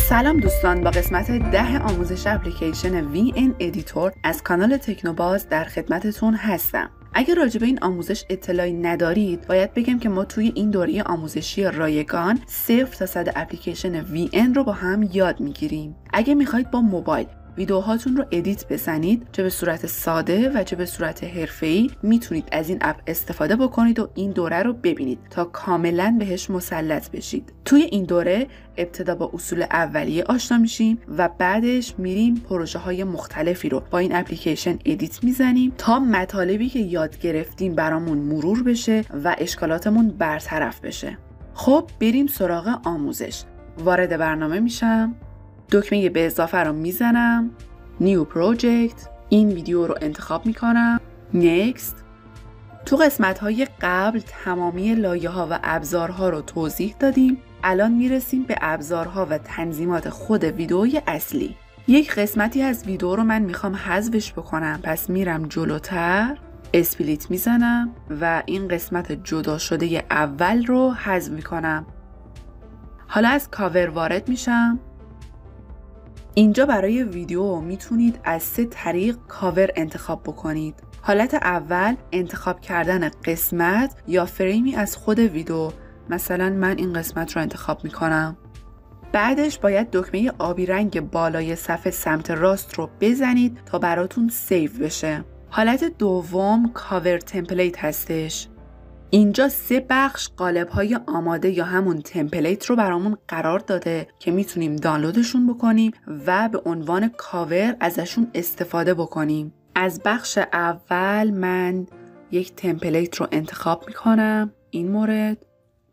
سلام دوستان، با قسمت 10 آموزش اپلیکیشن VN ادیتور از کانال تکنوباز در خدمتتون هستم. اگر راجع به این آموزش اطلاعی ندارید، باید بگم که ما توی این دوره آموزشی رایگان 0 تا 100 اپلیکیشن VN رو با هم یاد میگیریم. اگه میخواید با موبایل ویدیوهاتون رو ادیت بزنید، چه به صورت ساده و چه به صورت حرفه‌ای، میتونید از این اپ استفاده بکنید و این دوره رو ببینید تا کاملا بهش مسلط بشید. توی این دوره ابتدا با اصول اولیه آشنا میشیم و بعدش میریم پروژه های مختلفی رو با این اپلیکیشن ادیت میزنیم تا مطالبی که یاد گرفتیم برامون مرور بشه و اشکالاتمون برطرف بشه. خب بریم سراغ آموزش. وارد برنامه میشم، دکمه به اضافه رو میزنم، نیو پروژکت، این ویدیو رو انتخاب میکنم، نکست. تو قسمت های قبل تمامی لایه ها و ابزارها رو توضیح دادیم. الان میرسیم به ابزارها و تنظیمات خود ویدیوی اصلی. یک قسمتی از ویدیو رو من میخوام حذفش بکنم، پس میرم جلوتر، اسپلیت میزنم و این قسمت جدا شده اول رو حذف میکنم. حالا از کاور وارد میشم. اینجا برای ویدیو میتونید از 3 طریق کاور انتخاب بکنید. حالت اول انتخاب کردن قسمت یا فریمی از خود ویدیو. مثلا من این قسمت رو انتخاب میکنم. بعدش باید دکمه آبی رنگ بالای صفحه سمت راست رو بزنید تا براتون سیو بشه. حالت دوم کاور تمپلیت هستش. اینجا 3 بخش قالب‌های آماده یا همون تمپلیت رو برامون قرار داده که میتونیم دانلودشون بکنیم و به عنوان کاور ازشون استفاده بکنیم. از بخش اول من یک تمپلیت رو انتخاب میکنم. این مورد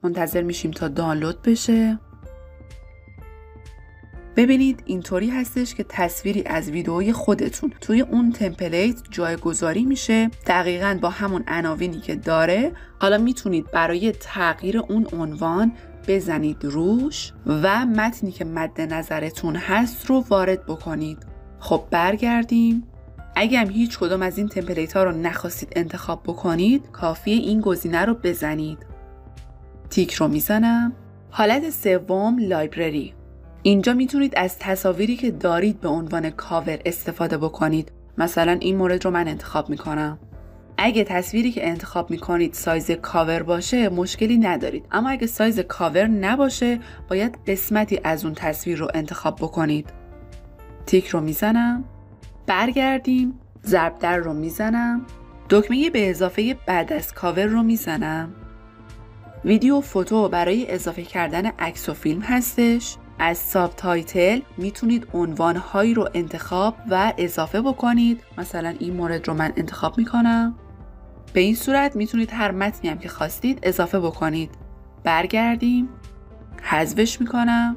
منتظر میشیم تا دانلود بشه. ببینید اینطوری هستش که تصویری از ویدئوی خودتون توی اون تمپلیت جایگذاری میشه، دقیقاً با همون عناوینی که داره. حالا میتونید برای تغییر اون عنوان بزنید روش و متنی که مد نظرتون هست رو وارد بکنید. خب برگردیم. اگه هم هیچ کدوم از این تمپلیت ها رو نخواستید انتخاب بکنید، کافیه این گزینه رو بزنید. تیک رو میزنم. حالت سوم لایبرری. اینجا میتونید از تصاویری که دارید به عنوان کاور استفاده بکنید. مثلا این مورد رو من انتخاب میکنم. اگه تصویری که انتخاب میکنید سایز کاور باشه مشکلی ندارید، اما اگه سایز کاور نباشه باید قسمتی از اون تصویر رو انتخاب بکنید. تیک رو میزنم. برگردیم. ضرب در رو میزنم. دکمه به اضافه بعد از کاور رو میزنم. ویدیو فوتو برای اضافه کردن عکس و فیلم هستش. از ساب تایتل میتونید عنوانهایی رو انتخاب و اضافه بکنید. مثلا این مورد رو من انتخاب میکنم. به این صورت میتونید هر متنی هم که خواستید اضافه بکنید. برگردیم. حذفش میکنم.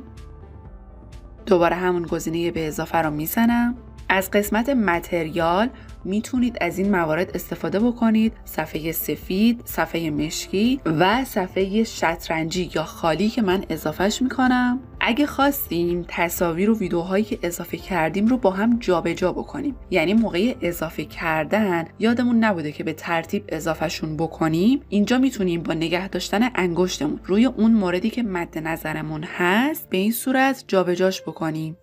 دوباره همون گزینه به اضافه رو میزنم. از قسمت متریال میتونید از این موارد استفاده بکنید. صفحه سفید، صفحه مشکی و صفحه شطرنجی یا خالی که من اضافهش میکنم. اگه خواستیم تصاویر و ویدیوهایی که اضافه کردیم رو با هم جابجا بکنیم، یعنی موقع اضافه کردن یادمون نبوده که به ترتیب اضافهشون بکنیم، اینجا میتونیم با نگه داشتن انگشتمون روی اون موردی که مد نظرمون هست به این صورت جابجاش بکنیم.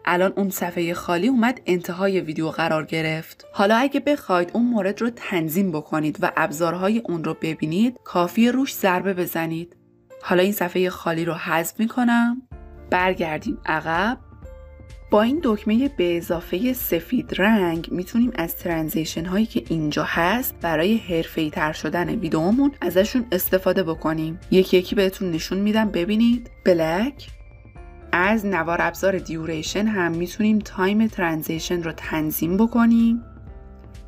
الان اون صفحه خالی اومد انتهای ویدیو قرار گرفت. حالا اگه بخواید اون مورد رو تنظیم بکنید و ابزارهای اون رو ببینید، کافیه روش ضربه بزنید. حالا این صفحه خالی رو حذف میکنم. برگردیم عقب. با این دکمه به اضافه سفید رنگ میتونیم از ترانزیشن هایی که اینجا هست برای حرفه‌ای تر شدن ویدیومون ازشون استفاده بکنیم. یکی یکی بهتون نشون میدم ببینید. بلک. از نوار ابزار دیوریشن هم میتونیم تایم ترانزیشن رو تنظیم بکنیم.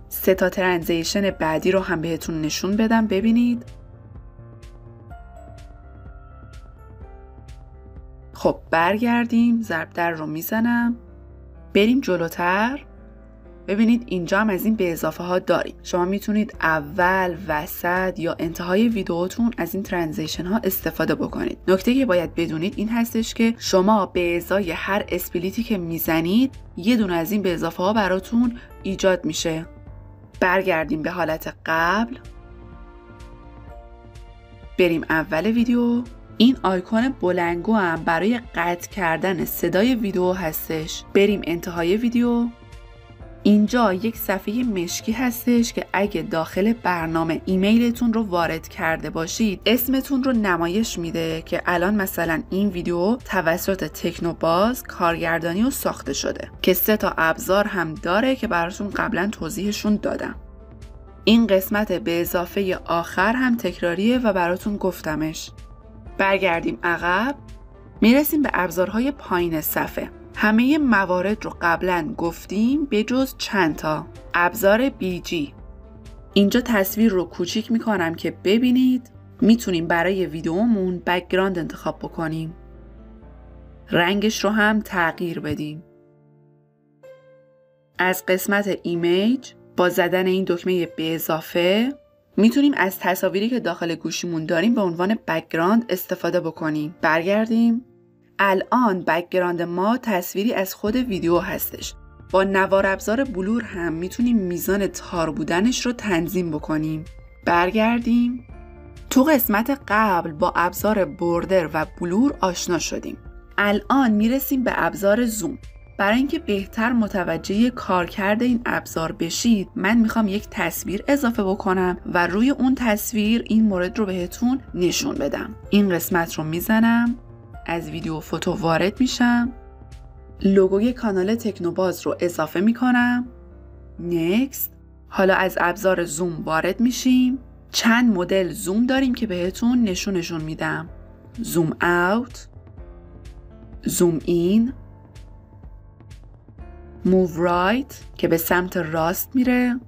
3 تا ترانزیشن بعدی رو هم بهتون نشون بدم ببینید. خب برگردیم. ضرب در رو میزنم. بریم جلوتر. ببینید اینجا هم از این به اضافه ها داریم. شما میتونید اول، وسط یا انتهای ویدیوتون از این ترانزیشن ها استفاده بکنید. نکته که باید بدونید این هستش که شما به ازای هر اسپلیتی که میزنید یه دونه از این به اضافه ها براتون ایجاد میشه. برگردیم به حالت قبل. بریم اول ویدیو. این آیکون بلنگو هم برای قطع کردن صدای ویدیو هستش. بریم انتهای ویدیو. اینجا یک صفحه مشکی هستش که اگه داخل برنامه ایمیلتون رو وارد کرده باشید اسمتون رو نمایش میده که الان مثلا این ویدیو توسط تکنوباز کارگردانی و ساخته شده که 3 تا ابزار هم داره که براتون قبلا توضیحشون دادم. این قسمت به اضافه آخر هم تکراریه و براتون گفتمش. برگردیم عقب. میرسیم به ابزارهای پایین صفحه. همه موارد رو قبلا گفتیم به جز چند تا. ابزار BG. اینجا تصویر رو کوچیک میکنم که ببینید. میتونیم برای ویدیومون بک‌گراند انتخاب بکنیم. رنگش رو هم تغییر بدیم. از قسمت ایمیج با زدن این دکمه به اضافه میتونیم از تصاویری که داخل گوشیمون داریم به عنوان بک‌گراند استفاده بکنیم. برگردیم. الان بک‌گراند ما تصویری از خود ویدیو هستش. با نوار ابزار بلور هم میتونیم میزان تار بودنش رو تنظیم بکنیم. برگردیم. تو قسمت قبل با ابزار بوردر و بلور آشنا شدیم. الان میرسیم به ابزار زوم. برای اینکه بهتر متوجه کارکرد این ابزار بشید من میخوام یک تصویر اضافه بکنم و روی اون تصویر این مورد رو بهتون نشون بدم. این قسمت رو میزنم، از ویدیو فوتو وارد میشم، لوگوی کانال تکنوباز رو اضافه میکنم، نکست. حالا از ابزار زوم وارد میشیم. چند مدل زوم داریم که بهتون نشونشون میدم. زوم اوت، زوم این، موو رایت که به سمت راست میره،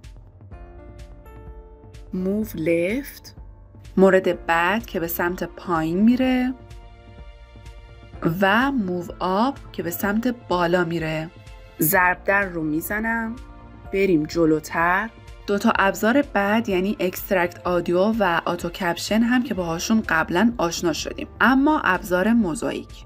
موو لفت مورد بعد که به سمت پایین میره و موو آپ که به سمت بالا میره. ضرب در رو میزنم. بریم جلوتر. 2 تا ابزار بعد یعنی اکسترکت آدیو و آتو کپشن هم که باهاشون قبلا آشنا شدیم، اما ابزار موزاییک.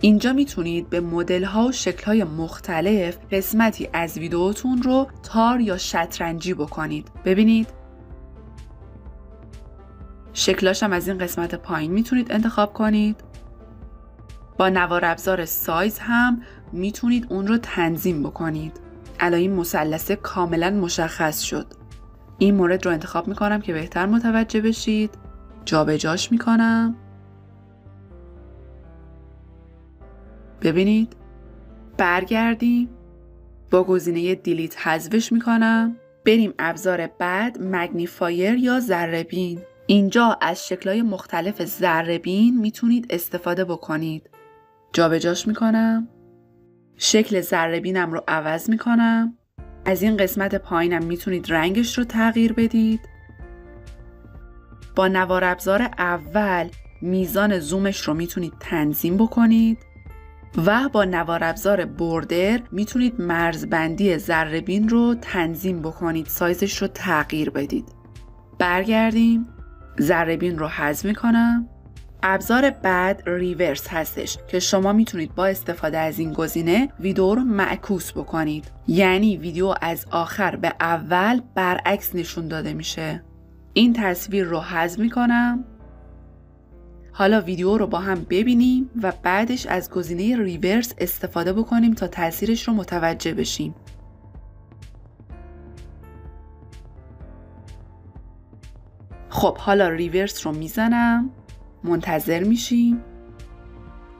اینجا میتونید به مدل ها و شکل های مختلف قسمتی از ویدیوتون رو تار یا شطرنجی بکنید. ببینید شکلاش هم از این قسمت پایین میتونید انتخاب کنید. با نوار ابزار سایز هم میتونید اون رو تنظیم بکنید. الان این مثلث کاملا مشخص شد. این مورد رو انتخاب میکنم که بهتر متوجه بشید. جابجاش میکنم. ببینید. برگردیم. با گزینه دیلیت حذفش میکنم. بریم ابزار بعد، مگنیفایر یا ذره‌بین. اینجا از شکل‌های مختلف ذره‌بین میتونید استفاده بکنید. جابجاش میکنم. شکل ذره‌بینم رو عوض میکنم. از این قسمت پایینم میتونید رنگش رو تغییر بدید. با نوار ابزار اول میزان زومش رو میتونید تنظیم بکنید و با نوار ابزار بوردر میتونید مرزبندی ذره‌بین رو تنظیم بکنید، سایزش رو تغییر بدید. برگردیم. ذره‌بین رو حذف میکنم. ابزار بعد ریورس هستش که شما میتونید با استفاده از این گزینه ویدیو رو معکوس بکنید. یعنی ویدیو از آخر به اول برعکس نشون داده میشه. این تصویر رو حذف میکنم. حالا ویدیو رو با هم ببینیم و بعدش از گزینه ریورس استفاده بکنیم تا تاثیرش رو متوجه بشیم. خب حالا ریورس رو میزنم. منتظر میشیم.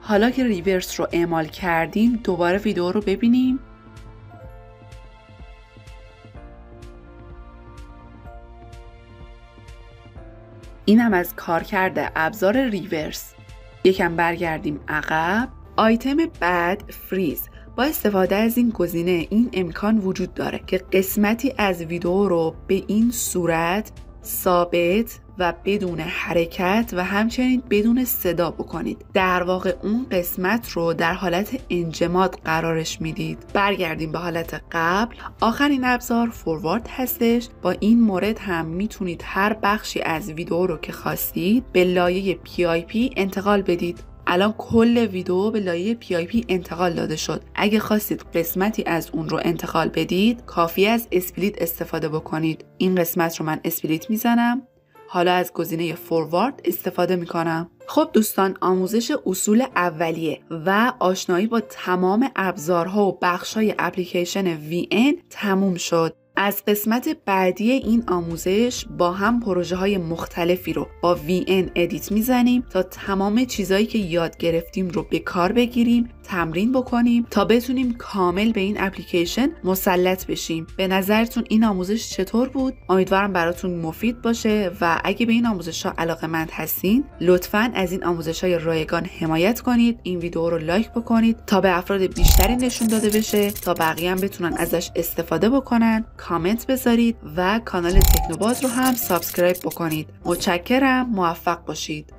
حالا که ریورس رو اعمال کردیم دوباره ویدیو رو ببینیم. اینم از کارکرد ابزار ریورس. یکم برگردیم عقب. آیتم بعد فریز. با استفاده از این گزینه این امکان وجود داره که قسمتی از ویدیو رو به این صورت ثابت و بدون حرکت و همچنین بدون صدا بکنید. در واقع اون قسمت رو در حالت انجماد قرارش میدید. برگردیم به حالت قبل. آخرین ابزار فوروارد هستش. با این مورد هم میتونید هر بخشی از ویدیو رو که خواستید به لایه PIP انتقال بدید. الان کل ویدیو به لایه PIP انتقال داده شد. اگه خواستید قسمتی از اون رو انتقال بدید کافی از اسپلیت استفاده بکنید. این قسمت رو من اسپلیت میزنم. حالا از گزینه فوروارد استفاده میکنم. خب دوستان، آموزش اصول اولیه و آشنایی با تمام ابزارها و بخش‌های اپلیکیشن VN تموم شد. از قسمت بعدی این آموزش با هم پروژه های مختلفی رو با VN ادیت میزنیم تا تمام چیزایی که یاد گرفتیم رو به کار بگیریم، تمرین بکنیم تا بتونیم کامل به این اپلیکیشن مسلط بشیم. به نظرتون این آموزش چطور بود؟ امیدوارم براتون مفید باشه و اگه به این آموزش ها علاقه‌مند هستین لطفاً از این آموزش های رایگان حمایت کنید، این ویدیو رو لایک بکنید تا به افراد بیشتری نشون داده بشه تا بقیه هم بتونن ازش استفاده بکنن. کامنت بذارید و کانال تکنوباز رو هم سابسکرایب بکنید. متشکرم، موفق باشید.